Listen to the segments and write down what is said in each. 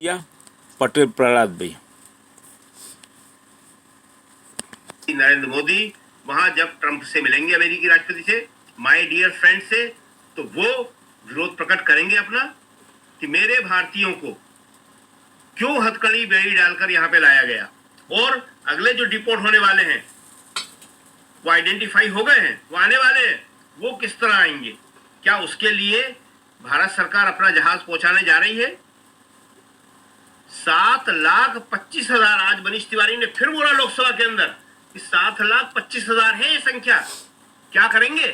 या पटेल प्रहलाद भाई। नरेंद्र मोदी वहां जब ट्रंप से मिलेंगे, अमेरिकी राष्ट्रपति से, माय डियर फ्रेंड से, तो वो विरोध प्रकट करेंगे अपना कि मेरे भारतीयों को क्यों हथकड़ी बेड़ी डालकर यहां पे लाया गया, और अगले जो डिपोर्ट होने वाले हैं वो आइडेंटिफाई हो गए हैं, वो आने वाले हैं, वो किस तरह आएंगे। क्या उसके लिए भारत सरकार अपना जहाज पहुंचाने जा रही है? 7,25,000 आज मनीष तिवारी ने फिर बोला लोकसभा के अंदर कि 7,25,000 है ये संख्या। क्या करेंगे?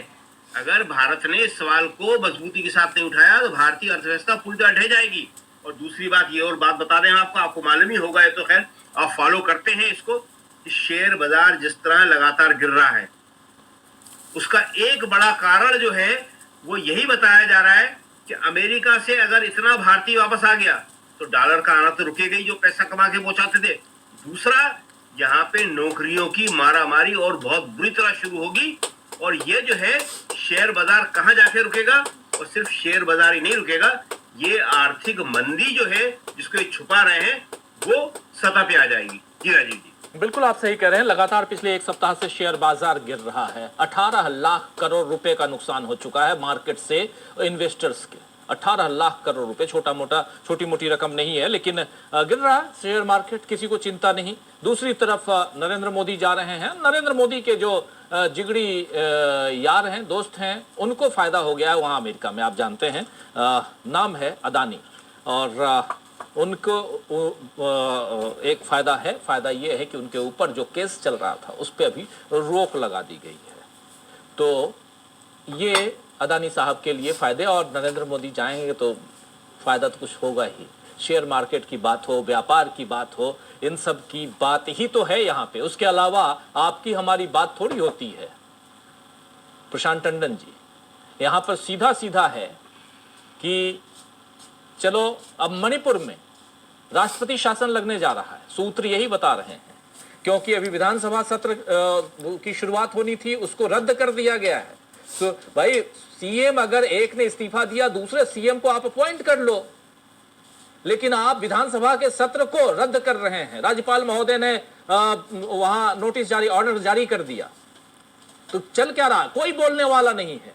अगर भारत ने इस सवाल को मजबूती के साथ नहीं उठाया तो भारतीय अर्थव्यवस्था पूरी तरह ढह जाएगी। और दूसरी बात ये और बात बता दें आपको मालूम ही होगा, ये तो खैर आप फॉलो करते हैं इसको, कि शेयर बाजार जिस तरह लगातार गिर रहा है उसका एक बड़ा कारण जो है वो यही बताया जा रहा है कि अमेरिका से अगर इतना भारतीय वापस आ गया तो डॉलर का आना तो रुकेगा ही, जो पैसा कमा के पहुंचाते थे। दूसरा, यहाँ पे नौकरियों की मारामारी और बहुत बुरी तरह शुरू होगी, और ये जो है शेयर बाजार कहाँ जाके रुकेगा, और सिर्फ शेयर बाजार ही नहीं रुकेगा, ये आर्थिक मंदी जो है जिसको ये छुपा रहे हैं वो सतह पे आ जाएगी। जी राजीव जी, बिल्कुल आप सही कह रहे हैं। लगातार पिछले एक सप्ताह से शेयर बाजार गिर रहा है। 18 लाख करोड़ रुपए का नुकसान हो चुका है मार्केट से इन्वेस्टर्स के। 18 लाख करोड़ रुपए छोटी मोटी रकम नहीं है, लेकिन गिर रहा है शेयर मार्केट, किसी को चिंता नहीं। दूसरी तरफ नरेंद्र मोदी जा रहे हैं। नरेंद्र मोदी के जो जिगरी यार हैं, दोस्त हैं, उनको फायदा हो गया है वहाँ अमेरिका में। आप जानते हैं नाम है अदानी, और उनको एक फायदा है। फायदा ये है कि उनके ऊपर जो केस चल रहा था उस पर अभी रोक लगा दी गई है। तो ये अदानी साहब के लिए फायदे, और नरेंद्र मोदी जाएंगे तो फायदा तो कुछ होगा ही। शेयर मार्केट की बात हो, व्यापार की बात हो, इन सब की बात ही तो है यहाँ पे। उसके अलावा आपकी हमारी बात थोड़ी होती है। प्रशांत टंडन जी, यहाँ पर सीधा सीधा है कि चलो अब मणिपुर में राष्ट्रपति शासन लगने जा रहा है, सूत्र यही बता रहे हैं, क्योंकि अभी विधानसभा सत्र की शुरुआत होनी थी, उसको रद्द कर दिया गया है। तो भाई सीएम अगर एक ने इस्तीफा दिया, दूसरे सीएम को आप अपॉइंट कर लो, लेकिन आप विधानसभा के सत्र को रद्द कर रहे हैं। राज्यपाल महोदय ने वहां नोटिस जारी, ऑर्डर जारी कर दिया। तो चल क्या रहा, कोई बोलने वाला नहीं है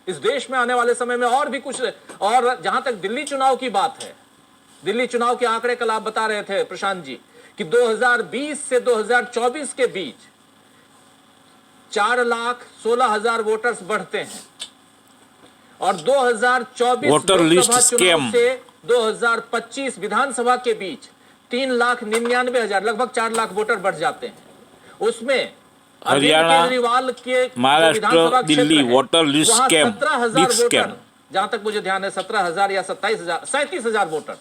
इस देश में। आने वाले समय में और भी कुछ। और जहां तक दिल्ली चुनाव की बात है, दिल्ली चुनाव के आंकड़े कल आप बता रहे थे प्रशांत जी कि 2020 से 2024 के बीच 4,16,000 वोटर्स बढ़ते हैं, और 2024 वोटर लिस्ट लोकसभा स्कैम चुनाव से 2025 विधानसभा के बीच 3,99,000, लगभग 4 लाख वोटर बढ़ जाते हैं। उसमें हरियाणा, केजरीवाल के Maharashtra, Delhi voter list scam, 17,000 voter, जहां तक मुझे ध्यान है 17,000 या 27,000, 37,000 वोटर,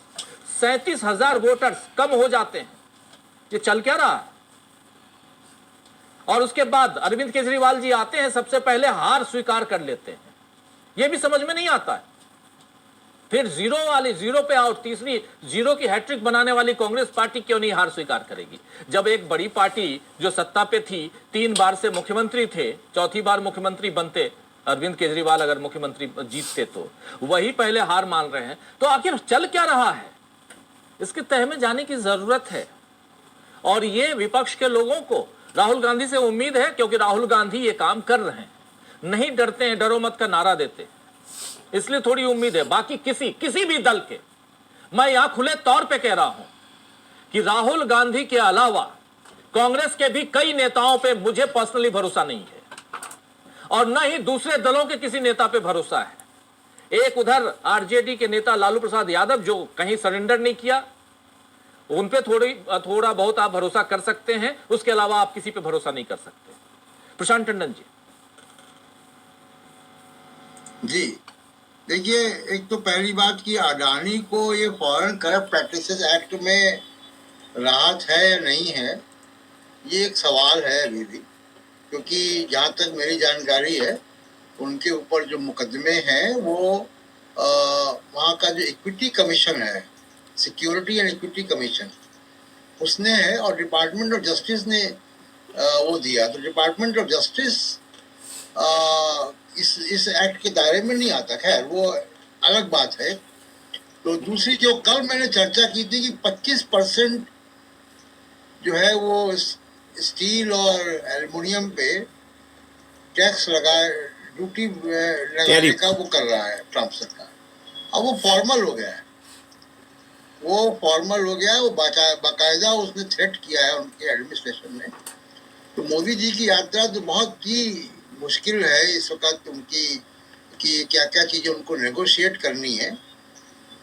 37,000 वोटर्स कम हो जाते हैं। ये चल क्या रहा है? और उसके बाद अरविंद केजरीवाल जी आते हैं, सबसे पहले हार स्वीकार कर लेते हैं। यह भी समझ में नहीं आता है। फिर जीरो पे आउट, तीसरी जीरो की हैट्रिक बनाने वाली कांग्रेस पार्टी क्यों नहीं हार स्वीकार करेगी? जब एक बड़ी पार्टी जो सत्ता पे थी, 3 बार से मुख्यमंत्री थे, चौथी बार मुख्यमंत्री बनते अरविंद केजरीवाल, अगर मुख्यमंत्री जीतते तो वही पहले हार मान रहे हैं। तो आखिर चल क्या रहा है, इसके तह में जाने की जरूरत है। और ये विपक्ष के लोगों को राहुल गांधी से उम्मीद है, क्योंकि राहुल गांधी ये काम कर रहे हैं, नहीं डरते हैं, डरो मत का नारा देते, इसलिए थोड़ी उम्मीद है। बाकी किसी भी दल के, मैं यहां खुले तौर पे कह रहा हूं कि राहुल गांधी के अलावा कांग्रेस के भी कई नेताओं पे मुझे पर्सनली भरोसा नहीं है, और न ही दूसरे दलों के किसी नेता पे भरोसा है। एक उधर आरजेडी के नेता लालू प्रसाद यादव, जो कहीं सरेंडर नहीं किया, उन पे थोड़ा बहुत आप भरोसा कर सकते हैं, उसके अलावा आप किसी पे भरोसा नहीं कर सकते। प्रशांत टंडन जी। जी देखिए, एक तो पहली बात कि अडानी को ये फॉरेन करप्ट प्रैक्टिसेस एक्ट में राहत है या नहीं है, ये एक सवाल है अभी भी। क्योंकि जहाँ तक मेरी जानकारी है, उनके ऊपर जो मुकदमे हैं वो वहाँ का जो इक्विटी कमीशन है, सिक्योरिटी एंड इक्विटी कमीशन, उसने है, और डिपार्टमेंट ऑफ जस्टिस ने वो दिया। तो डिपार्टमेंट ऑफ जस्टिस इस एक्ट के दायरे में नहीं आता। खैर वो अलग बात है। तो दूसरी जो कल मैंने चर्चा की थी कि 25% जो है वो स्टील और एल्युमिनियम पे टैक्स ड्यूटी लगाने का वो कर रहा है ट्रम्प सरकार। अब वो फॉर्मल हो गया है, वो बाकायदा उसने थ्रेट किया है उनके एडमिनिस्ट्रेशन ने। तो मोदी जी की यात्रा तो बहुत ही मुश्किल है इस वक्त उनकी, कि क्या क्या चीज़ें उनको नेगोशिएट करनी है।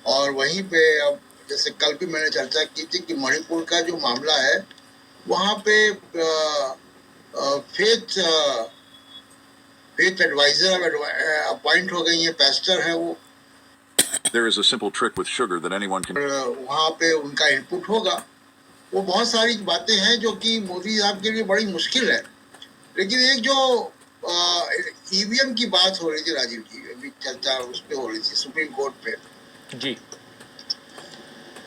और वहीं पे अब जैसे कल भी मैंने चर्चा की थी कि मणिपुर का जो मामला है वहाँ पे फेथ एडवाइजर अपॉइंट हो गई है, पेस्टर है वो। There is a simple trick with sugar that anyone can. वहाँ पे उनका इनपुट होगा। वो बहुत सारी बातें हैं जो कि मोदी साहब के लिए बड़ी मुश्किल है। लेकिन एक जो ईवीएम की बात हो रही थी राजीव जी, अभी चर्चा उस पर हो रही थी सुप्रीम कोर्ट पे जी,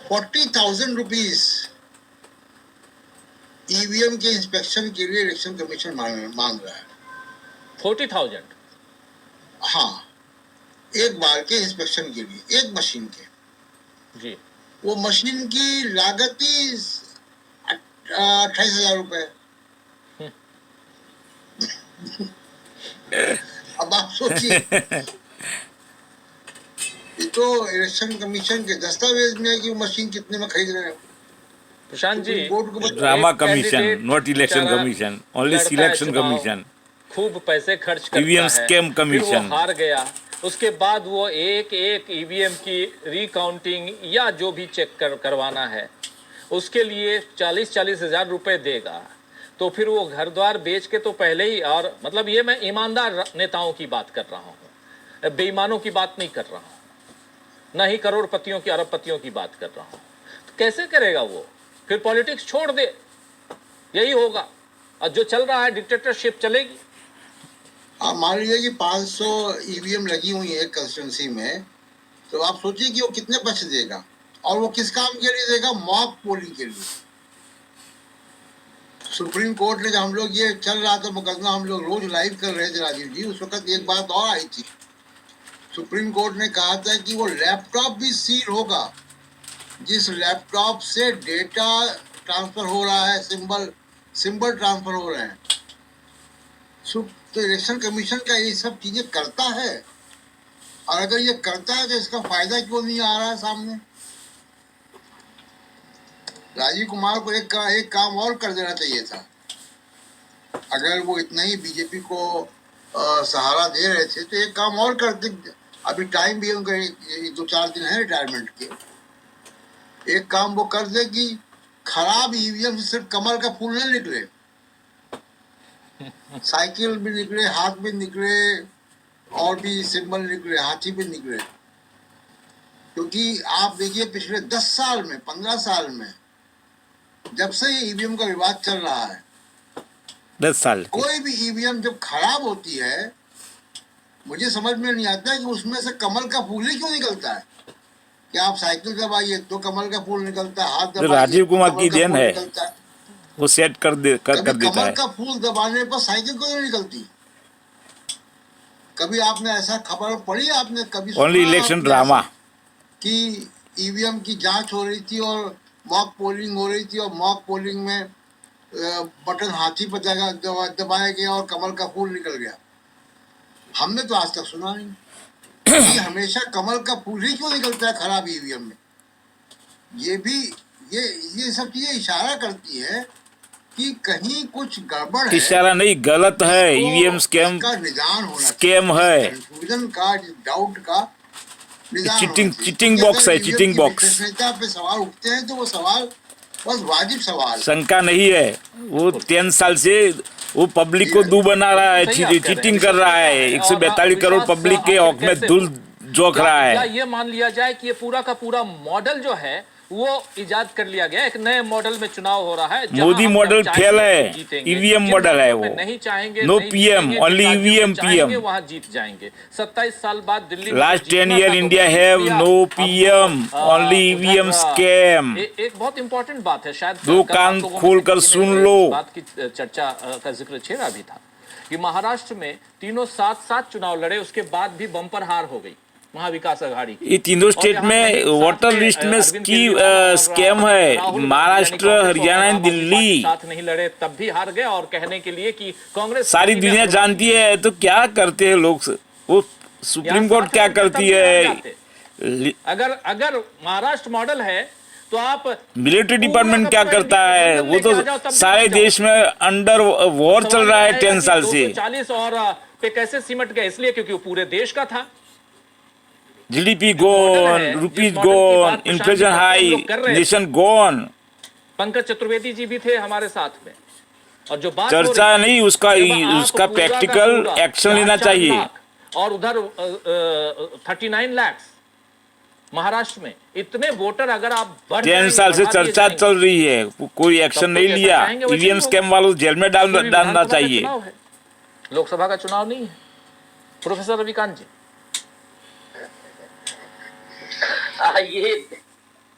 40,000 रुपीज ईवीएम के इंस्पेक्शन के लिए इलेक्शन कमीशन मांग रहा है। 40,000? हाँ, एक बार के इंस्पेक्शन के लिए, एक मशीन के। जी, वो मशीन की लागत ही 28,000 रुपए। अब आप सोचिए, ये तो इलेक्शन कमीशन के दस्तावेज में है कि वो मशीन कितने में खरीद रहे हैं। प्रशांत जी, बोर्ड को ड्रामा एक कमीशन, कैंडिडेट नॉट इलेक्शन बेचारा कमीशन, ओनली लड़ता है सिलेक्शन चुनाव, कमीशन। खूब पैसे खर्च करता ईवीएम है, स्कैम फिर कमीशन। वो हार गया, उसके बाद वो एक एक ईवीएम की रिकाउंटिंग या जो भी चेक करवाना है उसके लिए 40-40 हजार रुपए देगा। तो फिर वो घर द्वार बेच के तो पहले ही, और मतलब ये मैं ईमानदार नेताओं की बात कर रहा हूँ, बेईमानों की बात नहीं कर रहा हूँ, न ही करोड़पतियों की अरबपतियों की बात कर रहा हूँ। तो कैसे करेगा वो? फिर पॉलिटिक्स छोड़ दे, यही होगा। और जो चल रहा है डिक्टेटरशिप चलेगी। आप मान लीजिए कि 500 ईवीएम लगी हुई है कंस्टिट्यूंसी में, तो आप सोचिए कि वो कितने पैसे देगा, और वो किस काम के लिए देगा? मॉक पोलिंग के लिए। सुप्रीम कोर्ट ने, जब हम लोग ये चल रहा था मुकदमा, हम लोग रोज लाइव कर रहे थे राजीव जी, उस वक्त एक बात और आई थी। सुप्रीम कोर्ट ने कहा था कि वो लैपटॉप भी सील होगा जिस लैपटॉप से डेटा ट्रांसफर हो रहा है, सिंबल ट्रांसफर हो रहे हैं। तो इलेक्शन कमीशन का ये सब चीजें करता है, और अगर ये करता है तो इसका फायदा क्यों नहीं आ रहा है सामने? राजीव कुमार को एक काम और कर देना चाहिए था। अगर वो इतना ही बीजेपी को सहारा दे रहे थे तो एक काम और कर दे। अभी टाइम भी उनका 2-4 दिन है रिटायरमेंट के। एक काम वो कर दे कि खराब ईवीएम से सिर्फ कमल का फूल नहीं निकले, साइकिल भी निकले, हाथ भी निकले, और भी सिंबल निकले, हाथी भी निकले। क्योंकि आप देखिए पिछले 10 साल में, 15 साल में, जब से ये ईवीएम का विवाद चल रहा है, 10 साल कोई भी ईवीएम जब खराब होती है, मुझे समझ में नहीं आता है कि उसमें से कमल का फूल ही क्यों निकलता है। कि आप साइकिल दबाइए तो कमल का फूल निकलता है, हाथ दबाइए राजीव कुमार तो की कमल का देन फूल है। निकलता है। वो सेट कर देता कमल है। का फूल दबाने पर साइकिल क्यों नहीं निकलती? कभी आपने ऐसा खबर पढ़ी? आपने कभी ओनली सुना इलेक्शन आपने ड्रामा। ऐसा कि ईवीएम की जांच हो रही थी और मॉक पोलिंग हो रही थी, और मॉक पोलिंग में बटन हाथी पर दबाया गया और कमल का फूल निकल गया? हमने तो आज तक सुना नहीं। कि हमेशा कमल का फूल ही क्यों निकलता है खराब ईवीएम में? ये सब चीजें इशारा करती है कि कहीं कुछ गड़बड़ है। इशारा नहीं, गलत है। ईवीएम स्कैम का निदान होना स्कैम है। कंफ्यूजन का, डाउट का निदान चीटिंग बॉक्स है, चीटिंग बॉक्स। विश्वसनीयता पे सवाल उठते हैं तो वो सवाल बस वाजिब सवाल। शंका नहीं है। वो 10 साल से वो पब्लिक को दू बना रहा है, चीटिंग कर रहा है। 142 करोड़ पब्लिक के हक में धूल झोंक रहा या है। ये मान लिया जाए कि ये पूरा का पूरा मॉडल जो है वो इजाद कर लिया गया, एक नए मॉडल में चुनाव हो रहा है। मोदी मॉडल फेल है, ईवीएम मॉडल है वो। नहीं चाहेंगे, no PM, only EVM PM. वहां जीत जाएंगे। 27 साल बाद Delhi last 10 year India have no PM, only EVM scam. एक बहुत इंपॉर्टेंट बात है, शायद दो कान खोलकर सुन लो। बात की चर्चा का जिक्र छेड़ा भी था कि महाराष्ट्र में तीनों साथ चुनाव लड़े, उसके बाद भी बम्पर हार हो गई। महाविकास आघाड़ी की। ये तीनों और स्टेट यहाँ में कहीं वोटर साथ लिस्ट में अरविंद की केजरीवाल और स्कैम है। राहुल गांधी महाराष्ट्र, यानी कांग्रेस और हरियाणा, आम आदमी दिल्ली पार्टी साथ नहीं लड़े तब भी हार गए, और कहने के लिए कि कांग्रेस सारी पार्टी ने दुनिया जानती है। तो क्या करते हैं लोग, वो सुप्रीम कोर्ट क्या करती है, अगर महाराष्ट्र मॉडल है तो आप मिलिट्री पूरा डिपार्टमेंट का क्या पूरा करता इंडिया है, गठबंधन वो लेके आ तो जाओ, तब भी सारे हार जाओ। देश में अंडर वॉर चल रहा है 10 साल से। 240 और पे कैसे सिमट गए, इसलिए क्योंकि वो पूरे देश का था। जीडीपी मॉडल गोन, है, रुपीज जिस मॉडल की गोन, बात प्रशांत जी इन्फ्लेशन करते हैं, हम हाई, लोग कर रहे थे। नेशन गोन। पंकज चतुर्वेदी जी भी थे हमारे साथ में, और जो बात चर्चा नहीं, उसका पूरा प्रैक्टिकल का पूरा एक्शन लेना 4 चाहिए। लाख और उधर 39 लाख महाराष्ट्र में, इतने वोटर अगर आप 10 साल से चर्चा चल रही है, कोई एक्शन नहीं लिया। ईवीएम स्कैम वालों जेल में डालना चाहिए। लोकसभा का चुनाव नहीं है। प्रोफेसर रविकांत जी, ये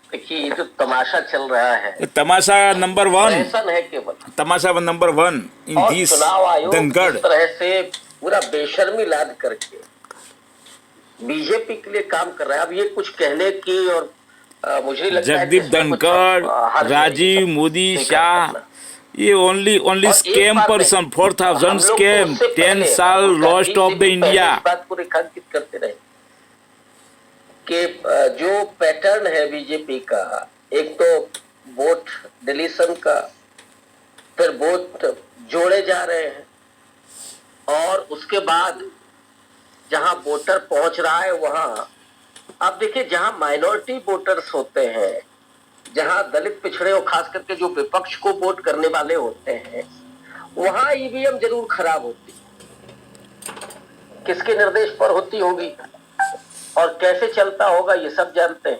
देखिए, ये जो तमाशा चल रहा है, ये तमाशा नंबर 1, फैशन है केवल। तमाशा नंबर 1 इन और दिस चुनाव आयोग धनगढ़। इस तरह से पूरा बेशर्मी लाद करके बीजेपी के लिए काम कर रहा है। अब ये कुछ कहने की और मुझे नहीं लगता है कि जगदीप इसमें कुछ धनखड़, हर्ज नहीं, राजीव सब मोदी, स्वीकार शाह, करना। ये ओनली और एक स्कैम बात पर्सन, नहीं, 4000 हम लोग तो स्कैम, उससे 10 पहले साल राहुल लॉस्ट गांधी ऑफ से द भी पहले इंडिया। इस बात को रेखांकित करते रहे कि जो पैटर्न है बीजेपी का, एक तो वोट डिलीशन का, फिर वोट जोड़े जा रहे हैं, और उसके बाद जहां वोटर पहुंच रहा है वहां आप देखिए, जहां माइनॉरिटी वोटर्स होते हैं, जहां दलित पिछड़े और खास करके जो विपक्ष को वोट करने वाले होते हैं, वहां ईवीएम जरूर खराब होती है। किसके निर्देश पर होती होगी और कैसे चलता होगा ये सब जानते हैं।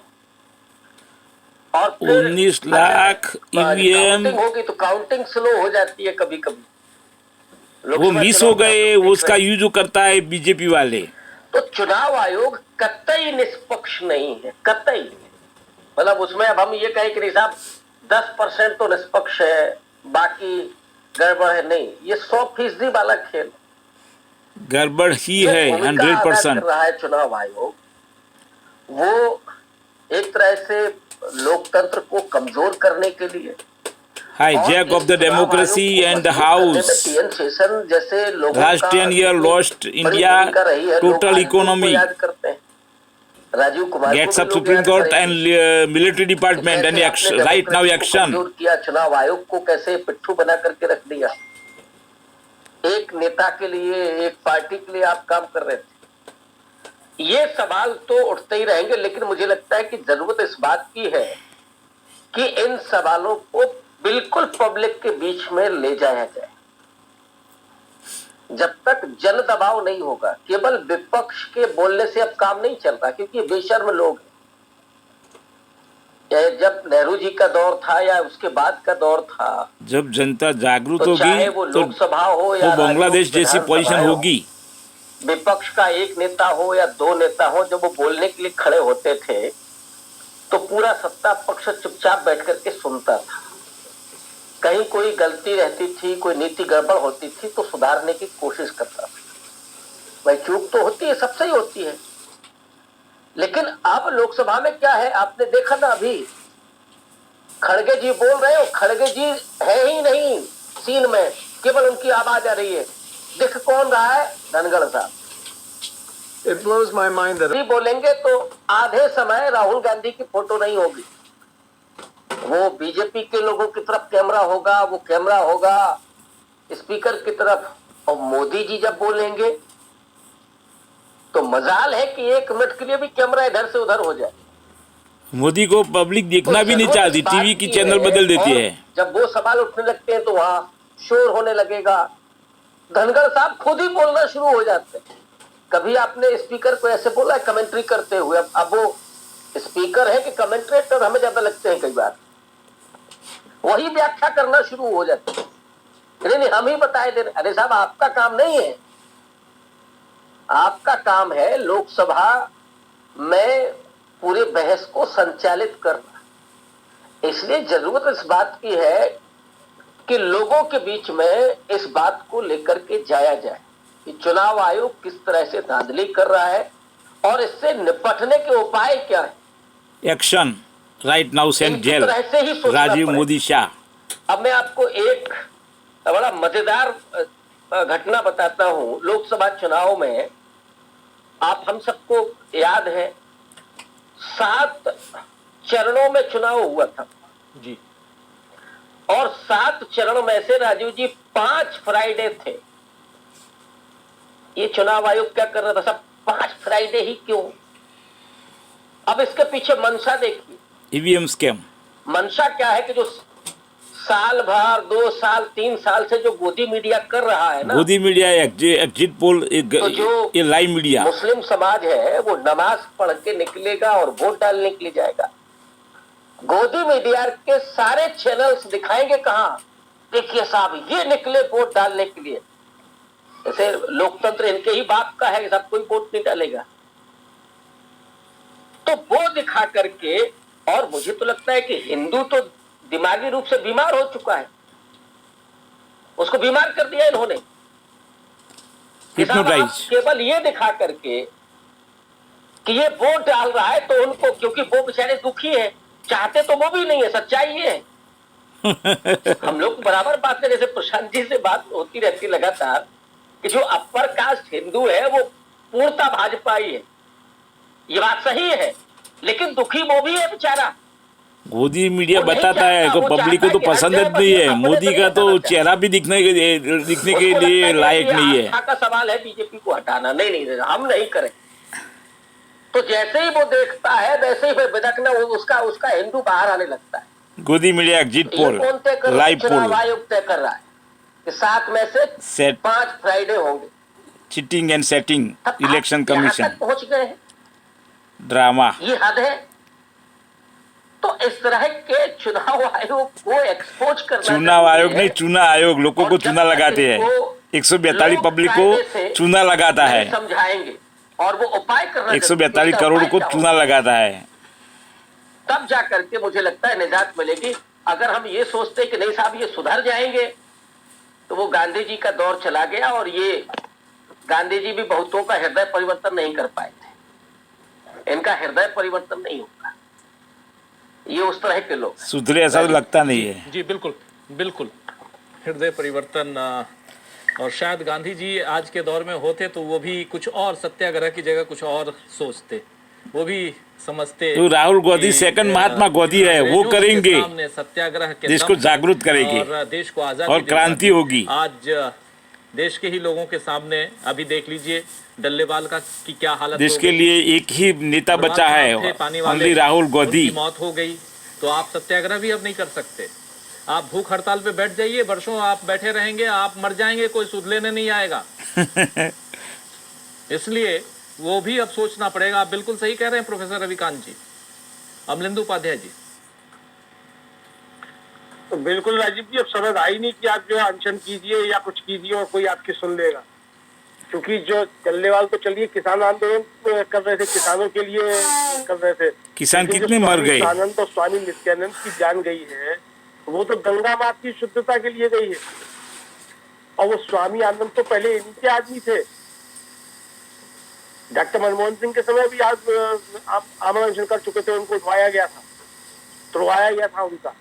और फिर 19 लाख ईवीएम काउंटिंग होगी तो काउंटिंग स्लो हो जाती है कभी कभी, वो मिस हो गए, उसका यूज करता है बीजेपी वाले। तो चुनाव आयोग कतई निष्पक्ष नहीं है, कतई। मतलब उसमें अब हम ये कहें कि नहीं साहब 10% तो निष्पक्ष है, बाकी गड़बड़ है, नहीं, ये 100% वाला खेल, गड़बड़ ही है 100%। रहा है चुनाव आयोग। वो एक तरह से लोकतंत्र को कमजोर करने के लिए, hijack of the democracy and the house, जैसे लोगों last 10 year lost India total economy, याद करते हैं Rajiv Kumar gets up Supreme Court and military department and action, right now action। किया, चुनाव आयोग को कैसे पिट्ठू बना करके रख दिया। एक नेता के लिए, एक पार्टी के लिए आप काम कर रहे थे। ये सवाल तो उठते ही रहेंगे, लेकिन मुझे लगता है कि जरूरत इस बात की है कि इन सवालों को बिल्कुल पब्लिक के बीच में ले जाया जाए। जब तक जन दबाव नहीं होगा, केवल विपक्ष के बोलने से अब काम नहीं चलता, क्योंकि बेशर्म लोग हैं। जब नेहरू जी का दौर था या उसके बाद का दौर था, जब जनता जागरूक तो चाहे होगी वो तो लोकसभा हो या बांग्लादेश जैसी पोजीशन होगी। विपक्ष का एक नेता हो या दो नेता हो, जब वो बोलने के लिए खड़े होते थे तो पूरा सत्ता पक्ष चुपचाप बैठ करके सुनता था। कहीं कोई गलती रहती थी, कोई नीति गड़बड़ होती थी तो सुधारने की कोशिश करता था। भाई चूक तो होती है, सबसे ही होती है, लेकिन अब लोकसभा में क्या है आपने देखा ना, अभी खड़गे जी बोल रहे हो, खड़गे जी है ही नहीं सीन में, केवल उनकी आवाज आ रही है। दिख कौन रहा है? धनगढ़ साहब। It blows my mind that बोलेंगे तो आधे समय राहुल गांधी की फोटो नहीं होगी, वो बीजेपी के लोगों की तरफ कैमरा होगा, वो कैमरा होगा स्पीकर की तरफ। और मोदी जी जब बोलेंगे तो मजाल है कि 1 मिनट के लिए भी कैमरा इधर से उधर हो जाए। मोदी को पब्लिक देखना भी नहीं चाहती, टीवी की चैनल बदल देती है। जब वो सवाल उठने लगते हैं तो वहां शोर होने लगेगा। धनगढ़ साहब खुद ही बोलना शुरू हो जाते हैं। कभी आपने स्पीकर को ऐसे बोला है कमेंट्री करते हुए? अब वो स्पीकर है कि कमेंट्रेटर, हमें ज्यादा लगते हैं कई बार, वही व्याख्या करना शुरू हो जाते हैं। नहीं, हम ही बताए दे रहे। अरे साहब आपका काम नहीं है, आपका काम है लोकसभा में पूरे बहस को संचालित करना। इसलिए जरूरत इस बात की है कि लोगों के बीच में इस बात को लेकर के जाया जाए कि चुनाव आयोग किस तरह से धांधली कर रहा है और इससे निपटने के उपाय क्या है? एक्शन राइट नाउ सेंड इनकी जेल तरह से ही सोचना राजीव पड़ेगा। मोदी शाह। अब मैं आपको एक बड़ा मजेदार घटना बताता हूं। लोकसभा चुनाव में आप हम सबको याद है 7 चरणों में चुनाव हुआ था जी। और 7 चरण में से राजीव जी 5 फ्राइडे थे। ये चुनाव आयोग क्या कर रहा था? सब 5 फ्राइडे ही क्यों? अब इसके पीछे मंशा देखिए। EVM scam. मंशा क्या है कि जो साल भर 2 साल 3 साल से जो गोदी मीडिया कर रहा है ना, गोदी मीडिया एग्जिट पोल तो जो ये लाइव मीडिया। मुस्लिम समाज है वो नमाज पढ़ के निकलेगा और वोट डालने के लिए जाएगा। गोदी मीडिया के सारे चैनल्स दिखाएंगे कहां? देखिए साहब ये निकले वोट डालने के लिए। जैसे लोकतंत्र इनके ही बाप का है कि सब कोई वोट नहीं डालेगा। तो वो दिखा करके, और मुझे तो लगता है कि हिंदू तो दिमागी रूप से बीमार हो चुका है, उसको बीमार कर दिया इन्होंने। कि साहब आप केवल ये दिखा करके कि ये वोट डाल रहा है तो उनको, क्योंकि वो बेचारे दुखी है, चाहते तो वो भी नहीं है, सच्चाई ये है। हम लोग बराबर बात करें, जैसे प्रशांत जी से बात होती रहती लगातार कि जो अपर कास्ट हिंदू है वो पूर्णतः भाजपा ही है, ये बात सही है, लेकिन दुखी वो भी है बेचारा। गोदी मीडिया बताता है को पब्लिक को तो पसंद नहीं है। मोदी का तो चेहरा भी दिखने के लिए लायक नहीं है। का सवाल है बीजेपी को हटाना। नहीं हम नहीं करें। तो जैसे ही वो देखता है वैसे ही फिर बिदकना उसका हिंदू बाहर आने लगता है। गोदी मीडिया एग्जिट पोल लाइव पोल। चुनाव आयोग तय कर रहा है कि 7 में से 5 फ्राइडे होंगे। Cheating and setting election commission पहुंच गए हैं। ड्रामा ये हद है। तो इस तरह के चुनाव आयोग को एक्सपोज करना, चुनाव आयोग नहीं, चुना आयोग लोगों को चुना लगाते हैं। 142 पब्लिक को चुना लगाता है, समझाएंगे और वो उपाय करना, 142 करोड़ को चुना लगाता है, तब जाकर के मुझे लगता है निजात मिलेगी। अगर हम ये सोचते कि नहीं साहब ये सुधर जाएंगे, तो वो गांधी जी का दौर चला गया और ये गांधी जी भी बहुतों का हृदय परिवर्तन नहीं कर पाए थे। इनका हृदय परिवर्तन नहीं होगा। ये उस तरह के लोग सुधरे ऐसा तो लगता नहीं है। जी बिल्कुल बिल्कुल, हृदय परिवर्तन। और शायद गांधी जी आज के दौर में होते तो वो भी कुछ और, सत्याग्रह की जगह कुछ और सोचते, वो भी समझते। तो राहुल गांधी सेकंड महात्मा गांधी है, वो करेंगे, सत्याग्रह के देश को जागरूक करेंगे और देश को आजादी और क्रांति होगी। आज देश के ही लोगों के सामने अभी देख लीजिए डल्लेवाल का की क्या हालत। देश के लिए एक ही नेता बचा है, ओनली राहुल गांधी। मौत हो गई तो आप सत्याग्रह भी अब नहीं कर सकते। आप भूख हड़ताल पे बैठ जाइए, वर्षों आप बैठे रहेंगे, आप मर जाएंगे, कोई सुध लेने नहीं आएगा। इसलिए वो भी अब सोचना पड़ेगा। आप बिल्कुल सही कह रहे हैं प्रोफेसर रविकांत जी। अमलेंदु उपाध्याय जी। तो बिल्कुल राजीव जी, अब समझ आई नहीं कि आप जो है अनशन कीजिए या कुछ कीजिए और कोई आपकी सुन लेगा। क्योंकि जो डल्लेवाल तो चलिए किसान आंदोलन कर रहे थे, किसानों के लिए कर रहे थे। किसान कितने मर गए। आनंद और स्वामी नित्यानंद की जान गई है, वो तो गंगा मात की शुद्धता के लिए गई है। और वो स्वामी आनंद तो पहले इन्हीं के आदमी थे। डॉक्टर मनमोहन सिंह के समय भी आज आमरण अनशन कर चुके थे, उनको उठवाया गया था, तुड़वाया गया था उनका।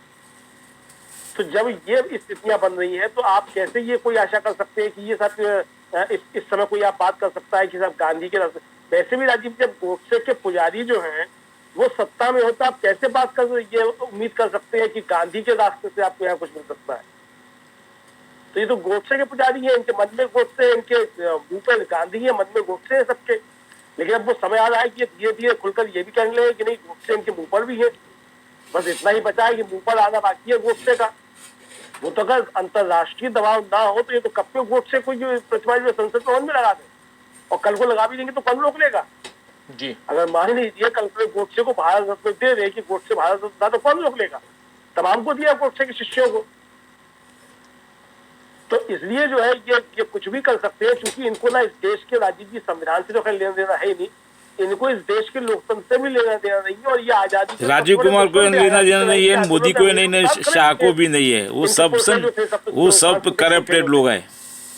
तो जब ये स्थितियां बन रही है तो आप कैसे ये कोई आशा कर सकते हैं कि ये सब इस समय कोई आप बात कर सकता है कि सब गांधी के रास्ते। वैसे भी राजीव, जब गोडसे के पुजारी जो हैं वो सत्ता में होता, आप कैसे बात कर ये उम्मीद कर सकते हैं कि गांधी के रास्ते से आपको यहाँ कुछ मिल सकता है। तो ये तो गोडसे के पुजारी है, इनके मन में गोडसे, इनके मुंह पर गांधी है, मन में गोडसे है सबके। लेकिन अब वो समय आ रहा है कि धीरे धीरे खुलकर ये भी कहने लगे कि नहीं, गोडसे इनके मुंह पर भी है। बस इतना ही बचा है कि मुंह पर आना बाकी है गोडसे का। वो तो अगर अंतरराष्ट्रीय दबाव ना हो तो ये तो कब के गोडसे को जो प्रतिमा जो संसद भवन में लगा दे, और कल को लगा भी देंगे तो कौन रोक लेगा जी। अगर मान लीजिए कल को गोडसे को भारत रत्न दे दे कि गोडसे भारत रत्न, तो कौन रोक लेगा? तमाम को दिया गोडसे के शिष्यों को। तो इसलिए जो है ये कुछ भी कर सकते हैं, क्योंकि इनको ना इस देश के राजीव जी संविधान से तो खैर लेना देना है ही नहीं, इनको इस देश के लोकतंत्र से भी लेना देना नहीं है। और ये आजादी राजीव कुमार को लेना देना नहीं है, मोदी को नहीं, शाह को भी नहीं है। वो सब करप्टेड लोग हैं।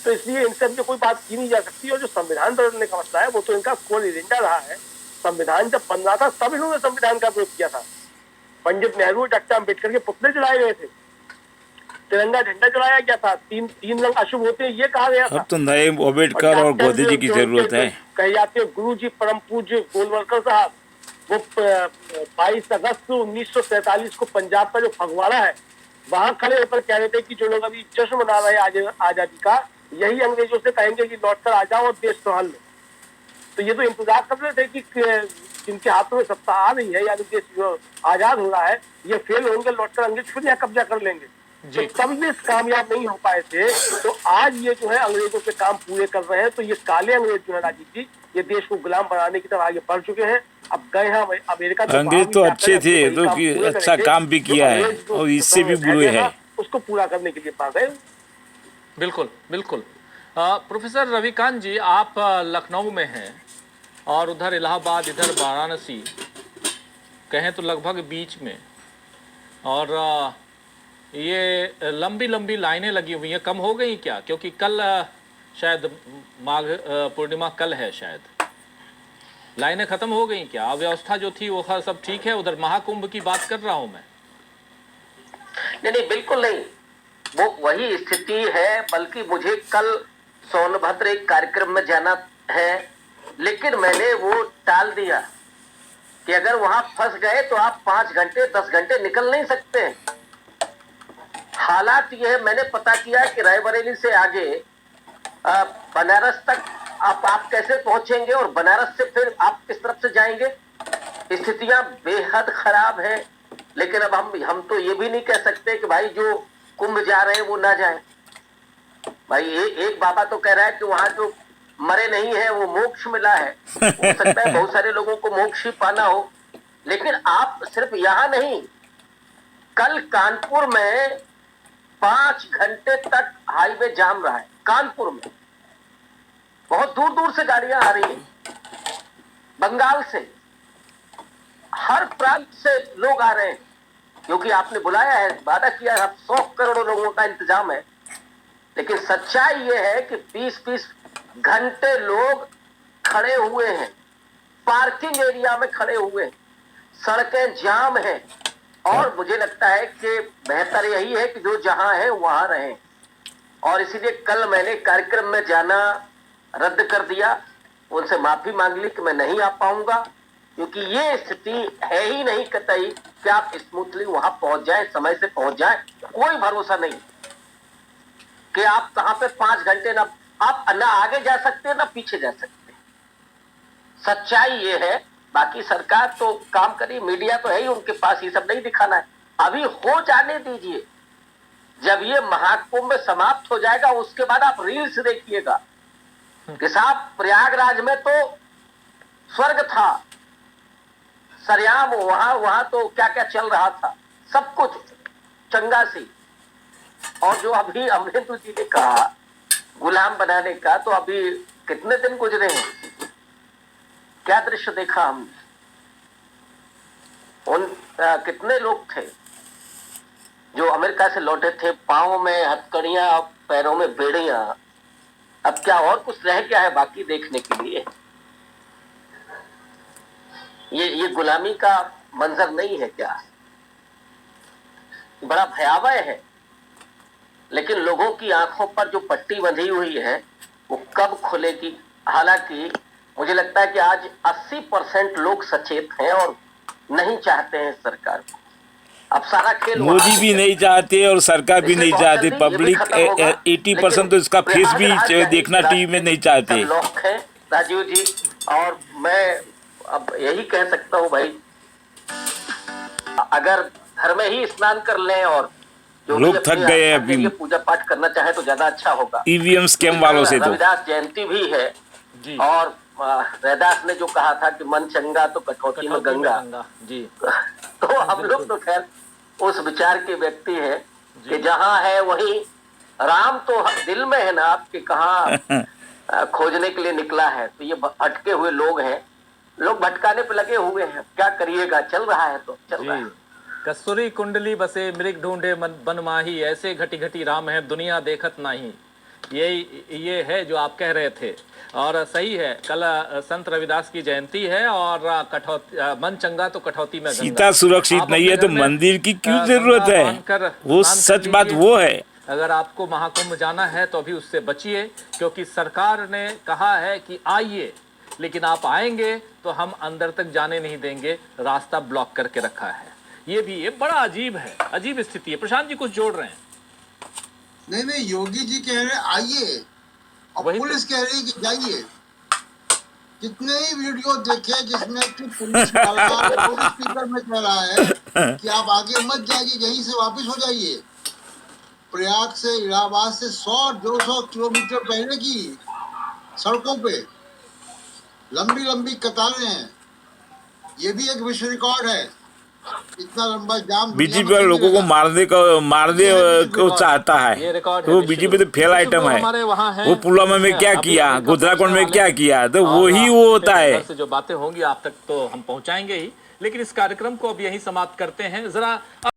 तो इसलिए इनसे अब कोई बात की नहीं जा सकती। और जो संविधान बदलने का मसला है वो तो इनका कोर एजेंडा रहा है संविधान जब बन रहा था तब इन्होंने संविधान का विरोध किया था। पंडित नेहरू, डॉक्टर अम्बेडकर के पुतले जलाए गए थे, तिरंगा झंडा जलाया गया था, तीन रंग अशुभ होते हैं ये कहा गया था। अब तो नए अम्बेडकर और गोदी जी की जरूरत है। कहे जाते हैं गुरु जी परम पूज्य गोलवलकर साहब, वो 22 अगस्त 1947 को पंजाब का जो फगवाड़ा है वहां खड़े होकर कह रहे थे कि जो लोग अभी जश्न मना रहे हैं आजादी का, यही अंग्रेजों से कहेंगे कि लौट कर आ जाओ और देश संभाल लो। तो ये तो इंतजार कर रहे थे कि जिनके हाथों में सत्ता आ रही है, यानी देश जो आजाद हो रहा है, ये फेल होंगे, लौटकर अंग्रेज फिर यहाँ कब्जा कर लेंगे। तो तब ये कामयाब नहीं हो पाए थे, तो आज ये जो है अंग्रेजों के काम पूरे कर रहे हैं। तो ये काले अंग्रेज जो है राजीव जी, ये देश को गुलाम बनाने की तरफ आगे बढ़ चुके हैं। अब गए हैं अमेरिका, अंग्रेज तो अच्छे थे, तो अच्छा काम भी किया है और इससे भी बुरे हैं, उसको पूरा करने के लिए पास है। बिल्कुल बिल्कुल। प्रोफेसर रविकांत जी, आप लखनऊ में हैं और उधर इलाहाबाद, इधर वाराणसी, कहें तो लगभग बीच में, और ये लंबी लंबी लाइनें लगी हुई हैं। कम हो गई क्या? क्योंकि कल शायद माघ पूर्णिमा कल है, शायद लाइनें खत्म हो गई क्या? अव्यवस्था जो थी वो सब ठीक है? उधर महाकुंभ की बात कर रहा हूं मैं। नहीं, बिल्कुल नहीं, वो वही स्थिति है। बल्कि मुझे कल सोनभद्र एक कार्यक्रम में जाना है, लेकिन मैंने वो टाल दिया कि अगर वहां फंस गए तो आप 5 घंटे 10 घंटे निकल नहीं सकते। हालात यह है, मैंने पता किया कि रायबरेली से आगे बनारस तक आप कैसे पहुंचेंगे और बनारस से फिर आप किस तरफ से जाएंगे। स्थितियां बेहद खराब है। लेकिन अब हम तो ये भी नहीं कह सकते कि भाई जो कुंभ जा रहे हैं वो ना जाए। भाई एक बाबा तो कह रहा है कि वहां जो मरे नहीं है वो मोक्ष मिला है। हो सकता है बहुत सारे लोगों को मोक्ष ही पाना हो, लेकिन आप सिर्फ यहां नहीं, कल कानपुर में 5 घंटे तक हाईवे जाम रहा है। कानपुर में बहुत दूर दूर से गाड़ियां आ रही हैं, बंगाल से, हर प्रांत से लोग आ रहे हैं, क्योंकि आपने बुलाया है, वादा किया है, 100 करोड़ लोगों का इंतजाम है। लेकिन सच्चाई ये है कि 20-20 घंटे लोग खड़े हुए हैं, पार्किंग एरिया में खड़े हुए हैं, सड़कें जाम हैं। और मुझे लगता है कि बेहतर यही है कि जो जहां है वहां रहें। और इसीलिए कल मैंने कार्यक्रम में जाना रद्द कर दिया, उनसे माफी मांग ली कि मैं नहीं आ पाऊंगा, क्योंकि ये स्थिति है ही नहीं कतई कि आप स्मूथली वहां पहुंच जाए, समय से पहुंच जाए। कोई भरोसा नहीं कि आप कहां पे 5 घंटे ना आप ना आगे जा सकते ना पीछे जा सकते। सच्चाई ये है। बाकी सरकार तो काम करी, मीडिया तो है ही उनके पास, ये सब नहीं दिखाना है। अभी हो जाने दीजिए, जब ये महाकुंभ समाप्त हो जाएगा उसके बाद आप रील्स देखिएगा कि साहब प्रयागराज में तो स्वर्ग था, सरयाम वहां तो क्या क्या चल रहा था, सब कुछ चंगा सी। और जो अभी अमरेंद्र जी ने कहा गुलाम बनाने का, तो अभी कितने दिन गुजरे हैं, क्या दृश्य देखा हमने। कितने लोग थे जो अमेरिका से लौटे थे, पांवों में हथकड़ियां, पैरों में बेड़ियां। अब क्या और कुछ रह गया है बाकी देखने के लिए? ये गुलामी का मंजर नहीं है क्या? बड़ा भयावह है। लेकिन लोगों की आंखों पर जो पट्टी बंधी हुई है वो कब खुलेगी? हालांकि मुझे लगता है कि आज 80% लोग सचेत हैं और नहीं चाहते हैं सरकार को। अब सारा खेल मोदी भी नहीं चाहते और सरकार भी नहीं चाहती। पब्लिक 80% तो इसका फेस भी देखना टीवी में नहीं चाहते। लोग हैं राजीव जी, और मैं अब यही कह सकता हूँ भाई, अगर घर में ही स्नान कर लें और लोग थक गए अभी, पूजा पाठ करना चाहे तो ज्यादा अच्छा होगा। ईवीएम स्कैम वालों से तो रविदास जयंती भी है जी। और रविदास ने जो कहा था कि मन चंगा तो कटौती में गंगा जी। तो हम लोग तो खैर उस विचार के व्यक्ति हैं कि जहां है वहीं राम तो दिल में है ना आपके, कहाँ खोजने के लिए निकला है। तो ये भटके हुए लोग हैं, लोग भटकाने पे लगे हुए हैं, क्या करिएगा, चल रहा है तो चल रहा है। कस्तूरी कुंडली बसे मृग ढूंढे बन माही, ऐसे घटी घटी राम है दुनिया देखत नहीं। ये है जो आप कह रहे थे, और सही है। कल संत रविदास की जयंती है और मन चंगा तो कटौती में गंगा। सीता सुरक्षित आप नहीं अपने है तो घर में, मंदिर की क्यों गंगा जरूरत है? बांधकर वो स्नान कर सच बात लीजिए। वो है। अगर आपको महाकुंभ जाना है तो अभी उससे बचिए, क्योंकि सरकार ने कहा है कि आइए, लेकिन आप आएंगे तो हम अंदर तक जाने नहीं देंगे, रास्ता ब्लॉक करके रखा है। ये बड़ा अजीब है, अजीब स्थिति है। प्रशांत जी कुछ जोड़ रहे हैं? नहीं, योगी जी कह रहे आइए और वही पुलिस कह रही कि जाइए। कितने ही वीडियो देखे जिसमें कि पुलिस वाला लाउड स्पीकर में कह रहा है कि आप आगे मत जाइए, यहीं से वापस हो जाइए। प्रयाग से इलाहाबाद से 100-200 किलोमीटर पहले की सड़कों पे लंबी लंबी कतारें हैं। ये भी एक विश्व रिकॉर्ड है। इतना लंबा जाम बीजेपी वाले लोगों को मारने को चाहता ये है, रिकॉर्ड तो वो है। बीजेपी तो फेल आइटम है। हमारे वहाँ है, वो पुलवामा में क्या अभी किया, अभी गोधराकोंड में वाले क्या किया, तो और वही वो होता फिर है। इधर से जो बातें होंगी आप तक तो हम पहुंचाएंगे ही, लेकिन इस कार्यक्रम को अब यहीं समाप्त करते हैं। जरा